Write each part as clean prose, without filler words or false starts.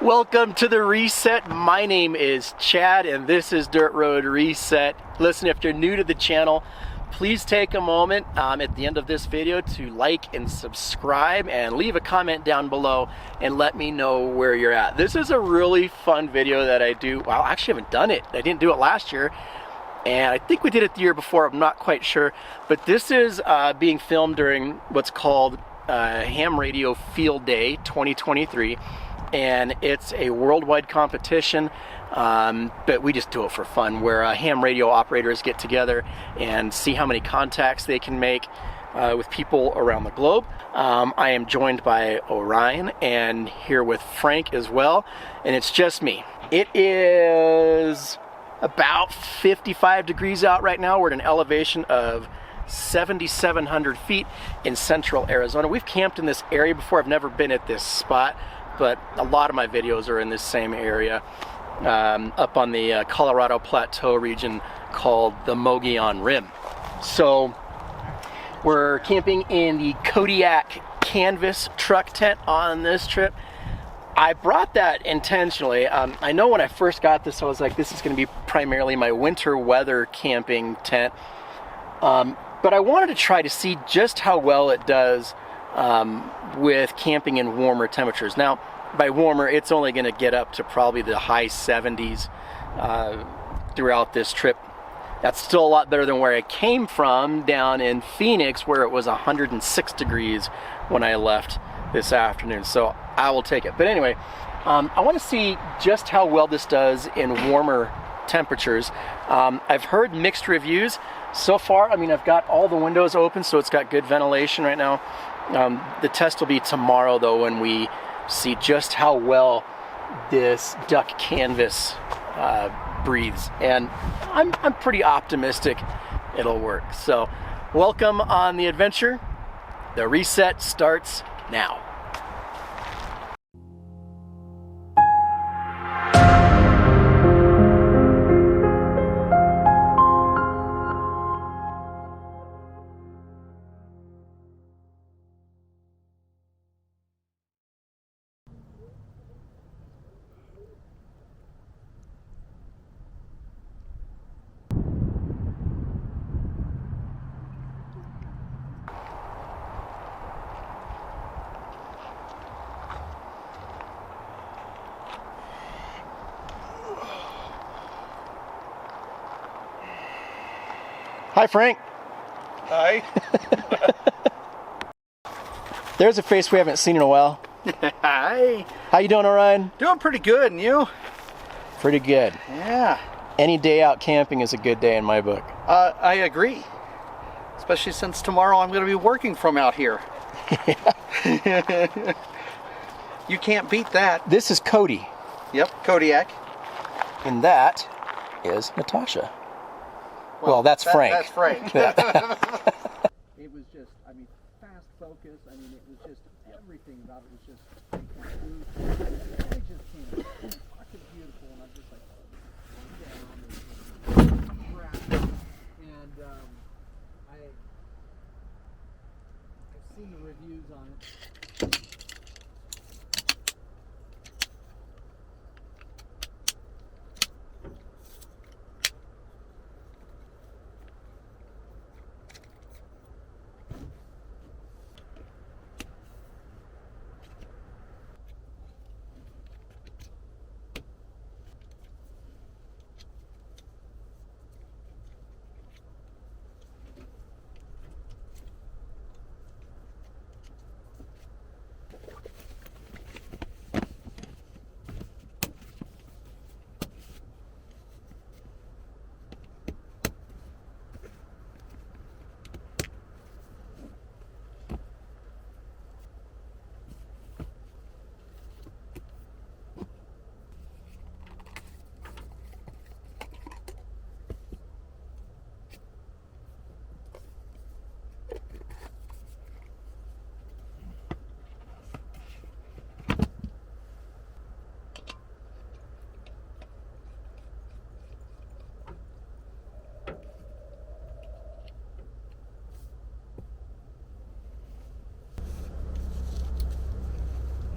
Welcome to the Reset. My name is Chad and this is Dirt Road Reset. Listen, if you're new to the channel, please take a moment at the end of this video to like and subscribe and leave a comment down below and let me know where you're at. This is a really fun video that I do. Well, I actually haven't done it. I didn't do it last year. And I think we did it the year before, I'm not quite sure. But this is being filmed during what's called Ham Radio Field Day 2023. And it's a worldwide competition, but we just do it for fun, where ham radio operators get together and see how many contacts they can make with people around the globe. I am joined by Orion and here with Frank as well, and it's just me. It is about 55 degrees out right now. We're at an elevation of 7,700 feet in central Arizona. We've camped in this area before. I've never been at this spot, but a lot of my videos are in this same area, up on the Colorado Plateau region called the Mogollon Rim. So we're camping in the Kodiak Canvas Truck Tent on this trip. I brought that intentionally. I know when I first got this, I was like, this is going to be primarily my winter weather camping tent. But I wanted to try to see just how well it does with camping in warmer temperatures. Now, by warmer, it's only going to get up to probably the high 70s throughout this trip. That's still a lot better than where I came from down in Phoenix, where it was 106 degrees when I left this afternoon. So I will take it. But anyway, I want to see just how well this does in warmer temperatures. I've heard mixed reviews so far. I mean, I've got all the windows open, so it's got good ventilation right now. The test will be tomorrow, though, when we see just how well this duck canvas breathes, and I'm pretty optimistic it'll work. So welcome on the adventure. The reset starts now. Hi, Frank. Hi. There's a face we haven't seen in a while. Hi. How you doing, Orion? Doing pretty good, and you? Pretty good. Yeah. Any day out camping is a good day in my book. I agree. Especially since tomorrow I'm going to be working from out here. You can't beat that. This is Cody. Yep, Kodiak. And that is Natasha. Well, that's Frank. That's Frank. It was just, I mean, fast focus. I mean, it was just, everything about it was just, I just can't. It's fucking beautiful, and I'm just like, down and I've seen the reviews on it.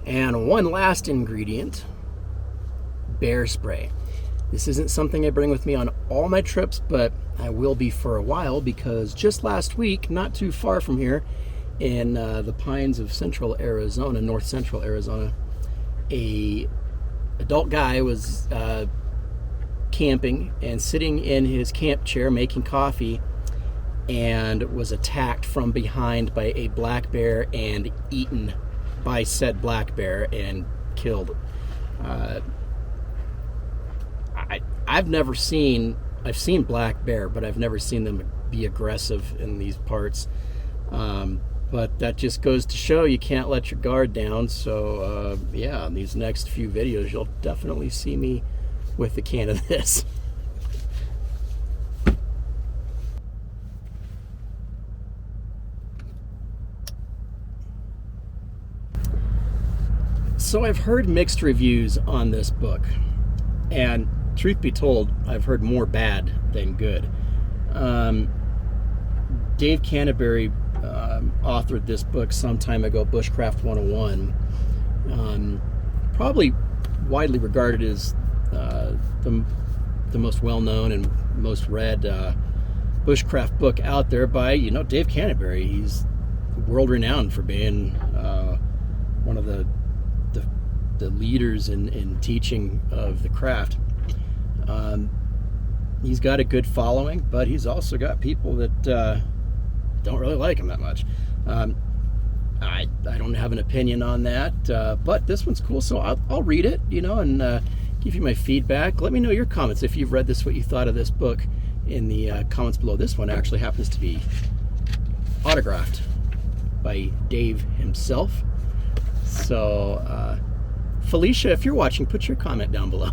And one last ingredient bear spray. This isn't something I bring with me on all my trips, but I will be for a while, because just last week, not too far from here, in the pines of central Arizona, north central Arizona, a adult guy was camping and sitting in his camp chair making coffee, and was attacked from behind by a black bear and eaten by said black bear and killed. I've seen black bear, but I've never seen them be aggressive in these parts. But that just goes to show you can't let your guard down. So yeah, in these next few videos, you'll definitely see me with a can of this. So I've heard mixed reviews on this book, and truth be told, I've heard more bad than good. Dave Canterbury authored this book some time ago, Bushcraft 101. Probably widely regarded as the most well-known and most read bushcraft book out there by, Dave Canterbury. He's world-renowned for being one of the leaders in teaching of the craft. He's got a good following, but he's also got people that don't really like him that much. I don't have an opinion on that, but this one's cool, so I'll read it, and give you my feedback. Let me know your comments if you've read this, what you thought of this book in the comments below. This one actually happens to be autographed by Dave himself. So Felicia, if you're watching, put your comment down below.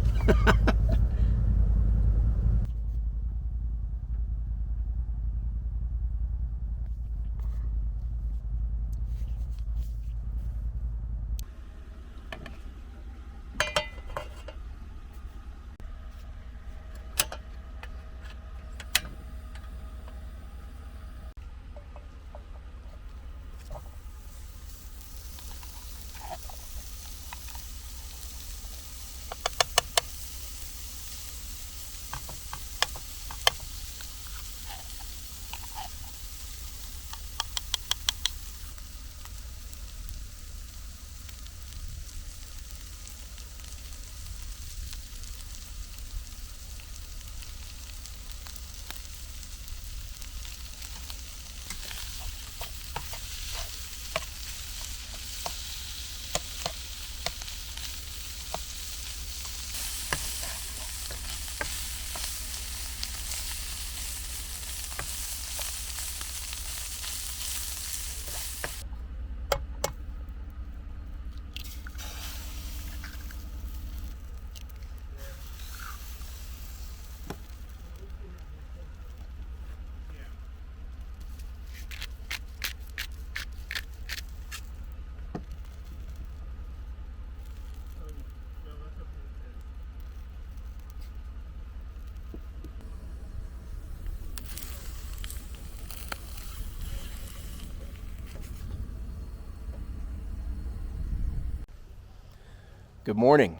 Good morning.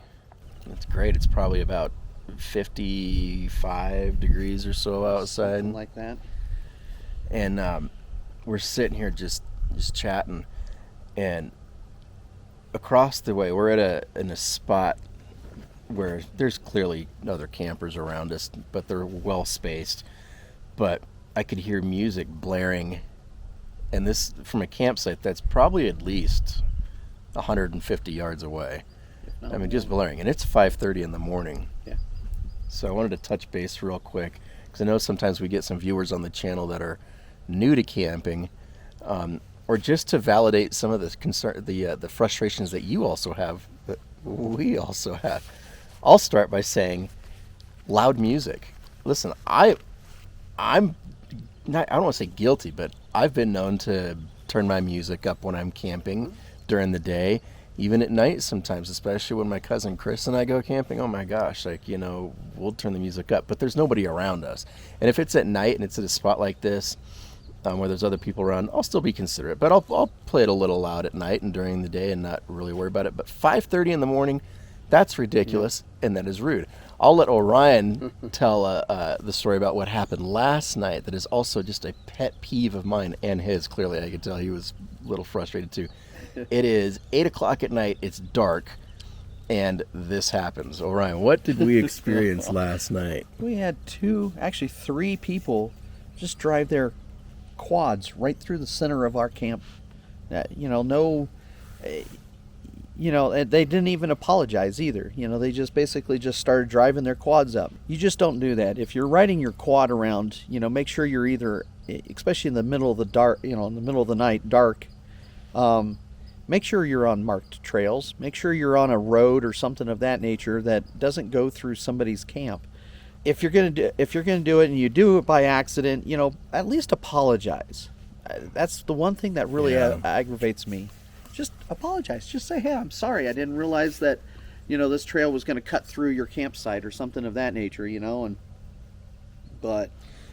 It's great. It's probably about 55 degrees or so outside. Something like that. And we're sitting here just chatting, and across the way we're in a spot where there's clearly other campers around us, but they're well spaced. But I could hear music blaring, and this from a campsite that's probably at least 150 yards away. I mean, just blaring, and it's 5:30 in the morning. Yeah. So I wanted to touch base real quick, because I know sometimes we get some viewers on the channel that are new to camping, or just to validate some of the frustrations that you also have, that we also have. I'll start by saying, loud music. Listen, I'm not, I don't want to say guilty, but I've been known to turn my music up when I'm camping during the day. Even at night sometimes, especially when my cousin Chris and I go camping, oh my gosh, we'll turn the music up, but there's nobody around us. And if it's at night and it's at a spot like this, where there's other people around, I'll still be considerate, but I'll play it a little loud at night and during the day and not really worry about it. But 5:30 in the morning, That's ridiculous, and that is rude. I'll let Orion tell the story about what happened last night that is also just a pet peeve of mine and his. Clearly, I could tell he was a little frustrated too. It is 8 o'clock at night, it's dark, and this happens. Orion, what did we experience last night? We had actually three people just drive their quads right through the center of our camp. They didn't even apologize either. They just basically just started driving their quads up. You just don't do that. If you're riding your quad around, make sure you're either, especially in the middle of the dark, in the middle of the night, dark, make sure you're on marked trails. Make sure you're on a road or something of that nature that doesn't go through somebody's camp. If you're gonna do it and you do it by accident, at least apologize. That's the one thing that really aggravates me. Just apologize. Just say, hey, I'm sorry. I didn't realize that, this trail was going to cut through your campsite or something of that nature, And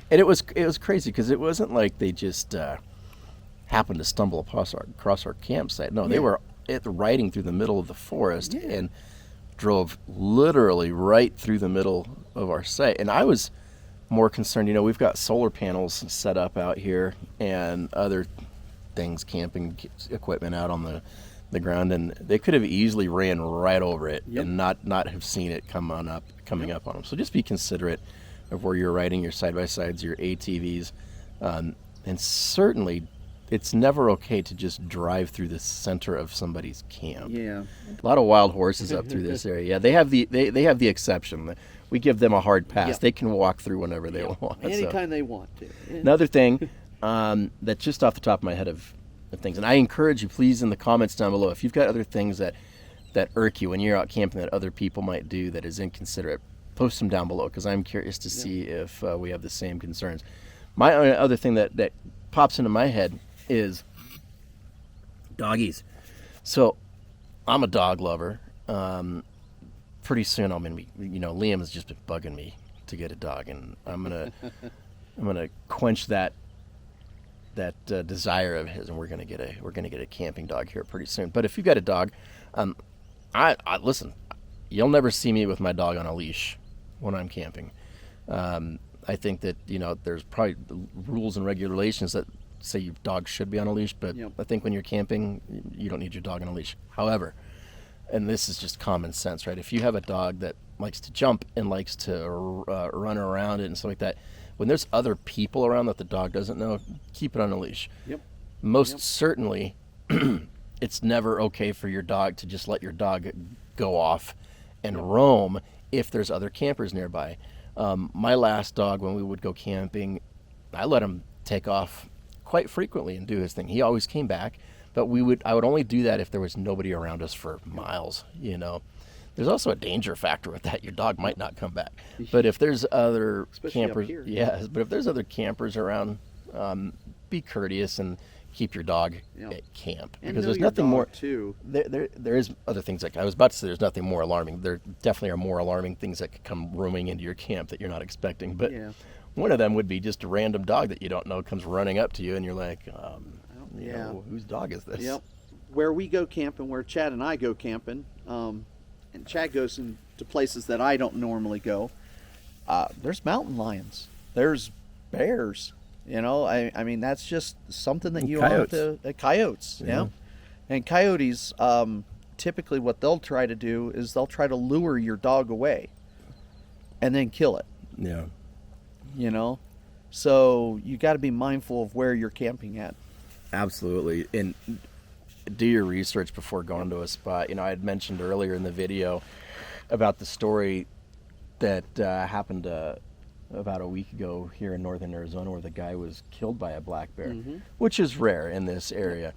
it was crazy because it wasn't like they just happened to stumble across our campsite. No, they were riding through the middle of the forest and drove literally right through the middle of our site. And I was more concerned. We've got solar panels set up out here and other things, camping equipment out on the ground, and they could have easily ran right over it and not have seen it coming up on them. So just be considerate of where you're riding your side-by-sides, your ATVs, and certainly it's never okay to just drive through the center of somebody's camp. Yeah, a lot of wild horses up through this area. Yeah, they have the exception. We give them a hard pass. Yep. They can walk through whenever they want. Anytime they want to. Another thing that's just off the top of my head of things, and I encourage you, please, in the comments down below, if you've got other things that irk you when you're out camping that other people might do that is inconsiderate, post them down below because I'm curious to see if we have the same concerns. My other thing that pops into my head is doggies. So I'm a dog lover. Pretty soon I'm gonna be, Liam has just been bugging me to get a dog, and I'm gonna quench that desire of his, and we're gonna get a camping dog here pretty soon. But if you've got a dog, I listen. You'll never see me with my dog on a leash when I'm camping. I think that there's probably rules and regulations that say your dog should be on a leash, but I think when you're camping, you don't need your dog on a leash. However, and this is just common sense, right? If you have a dog that likes to jump and likes to run around it and stuff like that, when there's other people around that the dog doesn't know, keep it on a leash. Most certainly, it's never okay for your dog to just let your dog go off and roam if there's other campers nearby. My last dog, when we would go camping, I let him take off quite frequently and do his thing. He always came back, but I would only do that if there was nobody around us for miles. There's also a danger factor with that. Your dog might not come back. But if there's other campers, but if there's other campers around, be courteous and keep your dog at camp, because there's nothing more. There is other things I was about to say. There's nothing more alarming. There definitely are more alarming things that could come roaming into your camp that you're not expecting. But one of them would be just a random dog that you don't know comes running up to you, and you're like, whose dog is this? Yep. Where we go camping, where Chad and I go camping, and Chad goes into places that I don't normally go, there's mountain lions, there's bears. I mean, that's just something that you have to... coyotes, And coyotes, typically what they'll try to do is they'll try to lure your dog away and then kill it. So you got to be mindful of where you're camping at. Absolutely. And do your research before going to a spot. I had mentioned earlier in the video about the story that happened about a week ago here in northern Arizona, where the guy was killed by a black bear, which is rare in this area.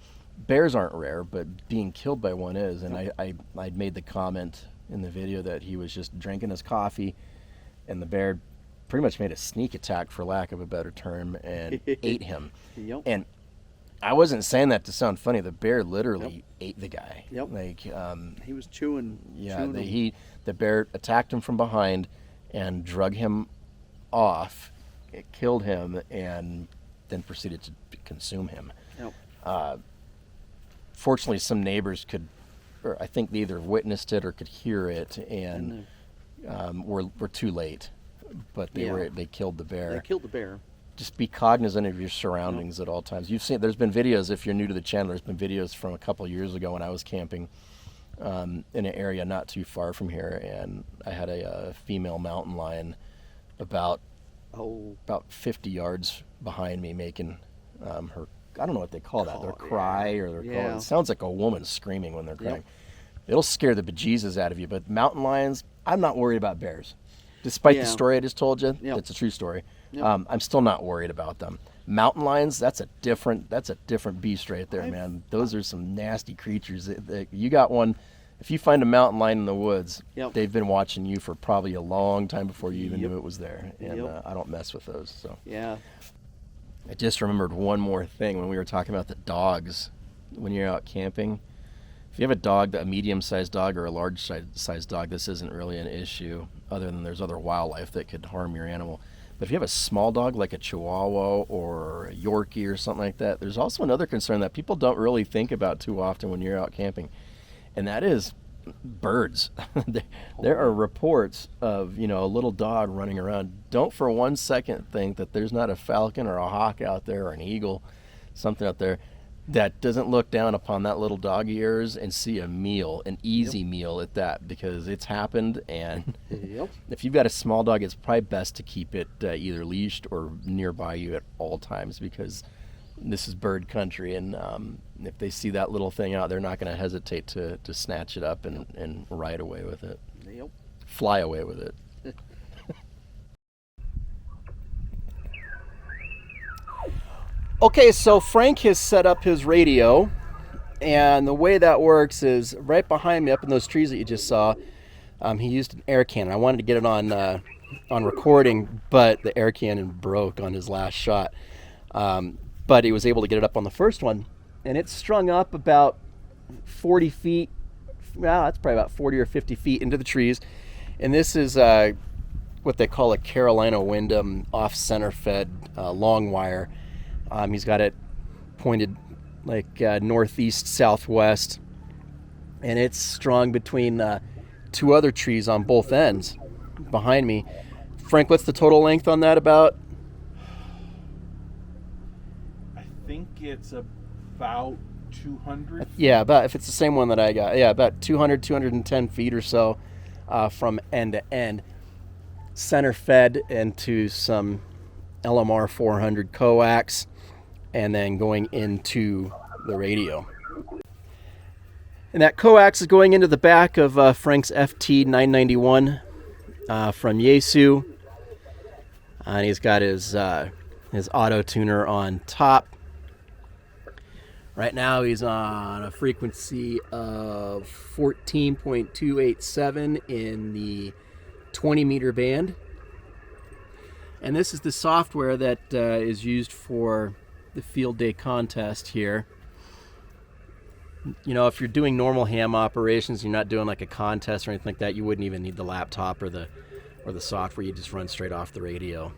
Bears aren't rare, but being killed by one is. And I'd made the comment in the video that he was just drinking his coffee, and the bear pretty much made a sneak attack, for lack of a better term, and ate him. And I wasn't saying that to sound funny. The bear literally ate the guy. He was chewing. The bear attacked him from behind and drug him off. It killed him and then proceeded to consume him. Fortunately, some neighbors could or I think they either witnessed it or could hear it, and were too late. But they killed the bear. They killed the bear. Just be cognizant of your surroundings at all times. You've seen, there's been videos, if you're new to the channel, there's been videos from a couple years ago when I was camping in an area not too far from here, and I had a female mountain lion about 50 yards behind me making her, I don't know what they call that, their cry, or their call. It sounds like a woman screaming when they're crying. It'll scare the bejesus out of you, but mountain lions, I'm not worried about bears. Despite the story I just told you, it's a true story. I'm still not worried about them. Mountain lions, that's a different beast right there, man. Those are some nasty creatures. You got one. If you find a mountain lion in the woods, they've been watching you for probably a long time before you even knew it was there. And I don't mess with those. So I just remembered one more thing when we were talking about the dogs. When you're out camping, if you have a dog, a medium-sized dog or a large-sized dog, this isn't really an issue, other than there's other wildlife that could harm your animal. But if you have a small dog like a Chihuahua or a Yorkie or something like that, there's also another concern that people don't really think about too often when you're out camping, and that is birds. There are reports of, a little dog running around. Don't for one second think that there's not a falcon or a hawk out there, or an eagle, something out there that doesn't look down upon that little dog of yours and see a meal, an easy meal at that, because it's happened. And if you've got a small dog, it's probably best to keep it either leashed or nearby you at all times, because this is bird country, and if they see that little thing out, they're not going to hesitate to snatch it up and ride away with it. Fly away with it. Okay, so Frank has set up his radio, and the way that works is right behind me, up in those trees that you just saw, he used an air cannon. I wanted to get it on recording, but the air cannon broke on his last shot. But he was able to get it up on the first one, and it's strung up about 40 feet. Well, that's probably about 40 or 50 feet into the trees. And this is what they call a Carolina Wyndham off-center fed long wire. He's got it pointed like northeast, southwest, and it's strung between two other trees on both ends behind me. Frank, what's the total length on that about? I think it's about 200. Yeah, about, if it's the same one that I got, about 210 feet or so from end to end. Center fed into some LMR 400 coax, and then going into the radio. And that coax is going into the back of Frank's FT 991 from Yaesu. And he's got his auto tuner on top. Right now he's on a frequency of 14.287 in the 20 meter band. And this is the software that is used for the field day contest here. If you're doing normal ham operations, you're not doing like a contest or anything like that, you wouldn't even need the laptop or the software. You just run straight off the radio.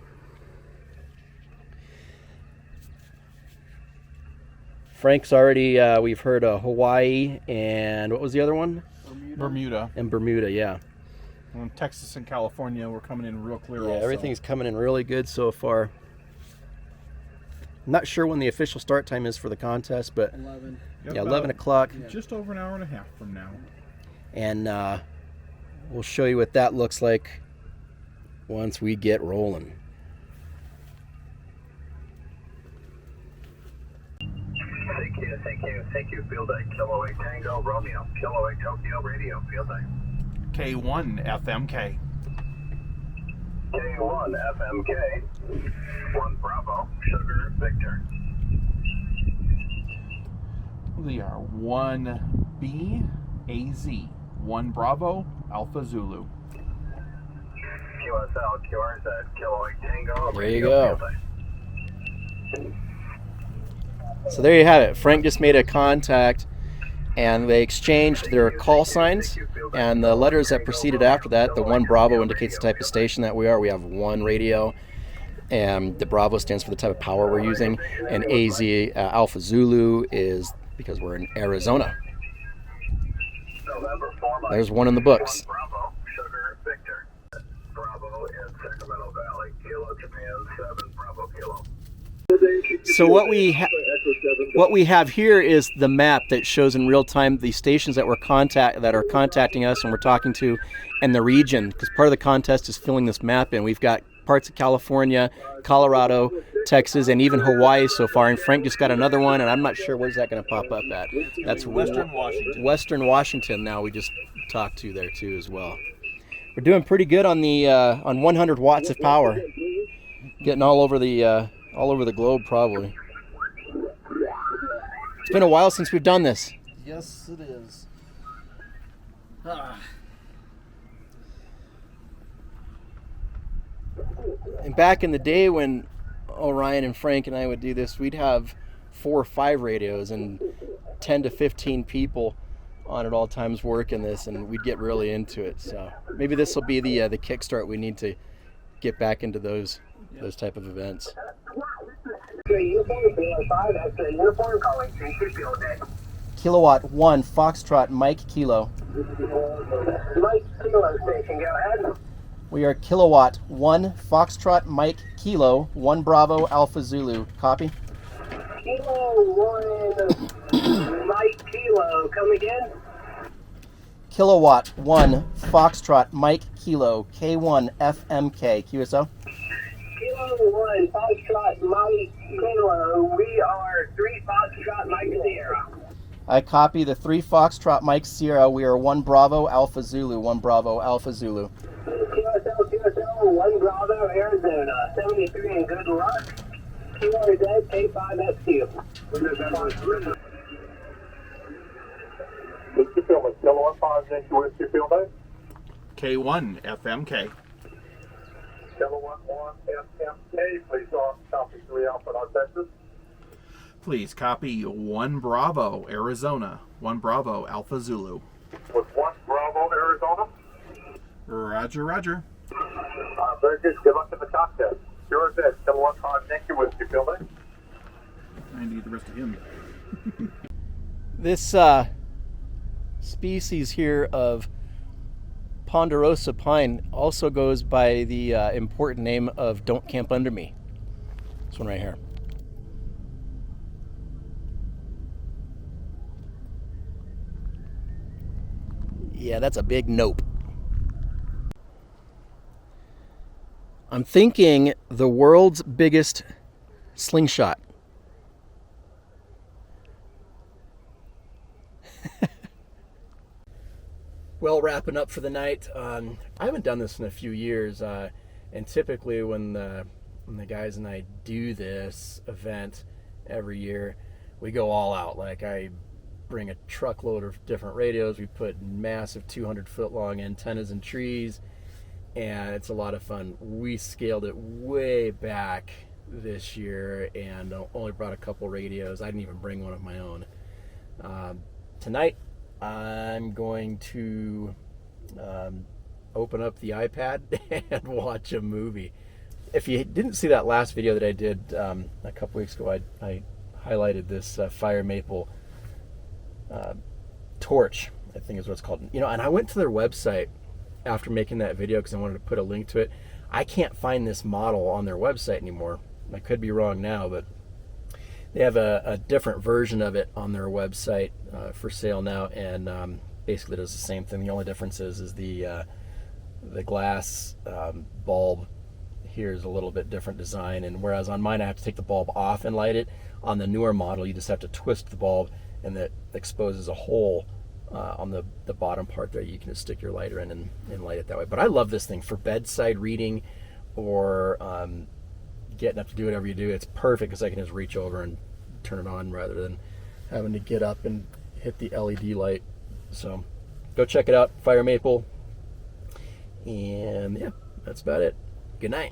Frank's already, we've heard Hawaii, and what was the other one? Bermuda. And Bermuda, yeah. Texas and California, we're coming in real clear. Yeah, everything's coming in really good so far. I'm not sure when the official start time is for the contest, but 11. Yeah, 11 o'clock. Just over an hour and a half from now. And we'll show you what that looks like once we get rolling. Thank you, field day. Kilo 8 Tango, Romeo. Kilo 8 Tokyo, radio, field day. K1 FMK. K1 FMK. 1 Bravo, Sugar, Victor. We are 1B AZ. 1 Bravo, Alpha Zulu. QSL, QRZ, Kilo 8 Tango, There you radio, go. field day. So there you have it. Frank just made a contact, and they exchanged their call signs, and the letters that proceeded after that. The 1 Bravo indicates the type of station that we are. We have 1 radio, and the Bravo stands for the type of power we're using, and AZ, Alpha Zulu, is because we're in Arizona. November 4 Mike. There's one in the books. Bravo, Sugar, Victor. Bravo in Sacramento Valley. Kilo Japan 7, Bravo Kilo. So what we have here is the map that shows in real time the stations that are contacting us and we're talking to, and the region, because part of the contest is filling this map in. We've got parts of California, Colorado, Texas, and even Hawaii so far. And Frank just got another one, and I'm not sure where's that going to pop up at. That's Western Washington. Western Washington. Now we just talked to there too as well. We're doing pretty good on the on 100 watts of power, getting all over the globe probably. It's been a while since we've done this. Yes, it is. And back in the day when Orion and Frank and I would do this, we'd have 4 or 5 radios and 10 to 15 people on at all times working this, and we'd get really into it. So maybe this will be the kickstart we need to get back into those type of events. Kilowatt 1 Foxtrot Mike Kilo. Mike Kilo station, go ahead. We are Kilowatt 1 Foxtrot Mike Kilo 1 Bravo Alpha Zulu. Copy. Kilo 1 Mike Kilo, come again? Kilowatt 1 Foxtrot Mike Kilo K1 FMK. QSO. Kilo 1 Foxtrot Mike Kilo, we are 3 Foxtrot Mike Sierra. I copy the 3 Foxtrot Mike Sierra. We are 1 Bravo Alpha Zulu. 1 Bravo Alpha Zulu. QSO, 1 Bravo, Arizona, 73 and good luck. Kilo dead, K5SQ. Mr. Phillips, Kilo 5, thank you, what's your field name? K1 FMK. Kilo 1 FMK, please copy 3 Alpha North Texas. Please copy 1 Bravo, Arizona. 1 Bravo, Alpha Zulu. With 1 Bravo, Arizona. Roger, roger. Very good. Good luck in the contest. Sure is. Kilo 1 5, thank you, what's your field name? I need the rest of him. This species here of ponderosa pine also goes by the important name of Don't Camp Under Me. This one right here. Yeah, that's a big nope. I'm thinking the world's biggest slingshot. Well, wrapping up for the night. I haven't done this in a few years, and typically when the guys and I do this event every year, we go all out. Like, I bring a truckload of different radios. We put massive 200-foot long antennas in trees, and it's a lot of fun. We scaled it way back this year and only brought a couple radios. I didn't even bring one of my own. Tonight, I'm going to open up the iPad and watch a movie. If you didn't see that last video that I did a couple weeks ago, I highlighted this fire maple torch, I think is what it's called. And I went to their website after making that video because I wanted to put a link to it. I can't find this model on their website anymore. I could be wrong now, but they have a different version of it on their website for sale now, and basically does the same thing. The only difference is the glass bulb here is a little bit different design, and whereas on mine I have to take the bulb off and light it, on the newer model you just have to twist the bulb, and that exposes a hole on the bottom part there. You can just stick your lighter in and light it that way. But I love this thing for bedside reading or getting up to do whatever you do. It's perfect because I can just reach over and turn it on rather than having to get up and hit the LED light. So go check it out, Fire Maple. And yeah, that's about it. Good night.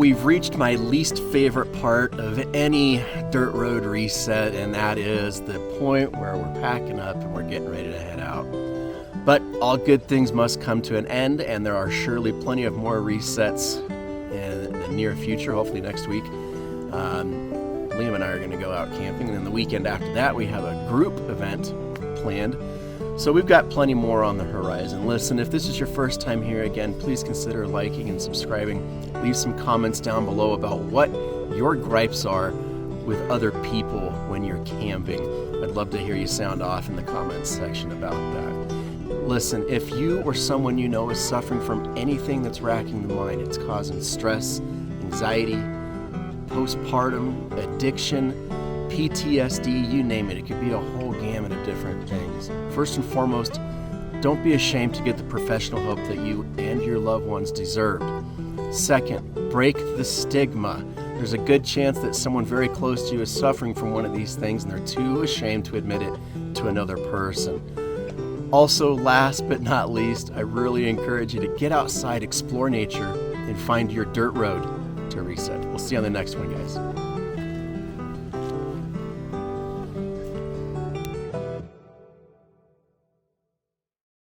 we've reached my least favorite part of any dirt road reset, and that is the point where we're packing up and we're getting ready to head out. But all good things must come to an end, and there are surely plenty of more resets in the near future, hopefully next week. Liam and I are going to go out camping, and then the weekend after that we have a group event planned. So we've got plenty more on the horizon. Listen, if this is your first time here, again, please consider liking and subscribing. Leave some comments down below about what your gripes are with other people when you're camping. I'd love to hear you sound off in the comments section about that. Listen, if you or someone you know is suffering from anything that's racking the mind, it's causing stress, anxiety, postpartum, addiction, PTSD, you name it. It could be a whole gamut of different things. First and foremost, don't be ashamed to get the professional help that you and your loved ones deserve. Second, break the stigma. There's a good chance that someone very close to you is suffering from one of these things and they're too ashamed to admit it to another person. Also, last but not least, I really encourage you to get outside, explore nature, and find your dirt road to reset. We'll see you on the next one, guys.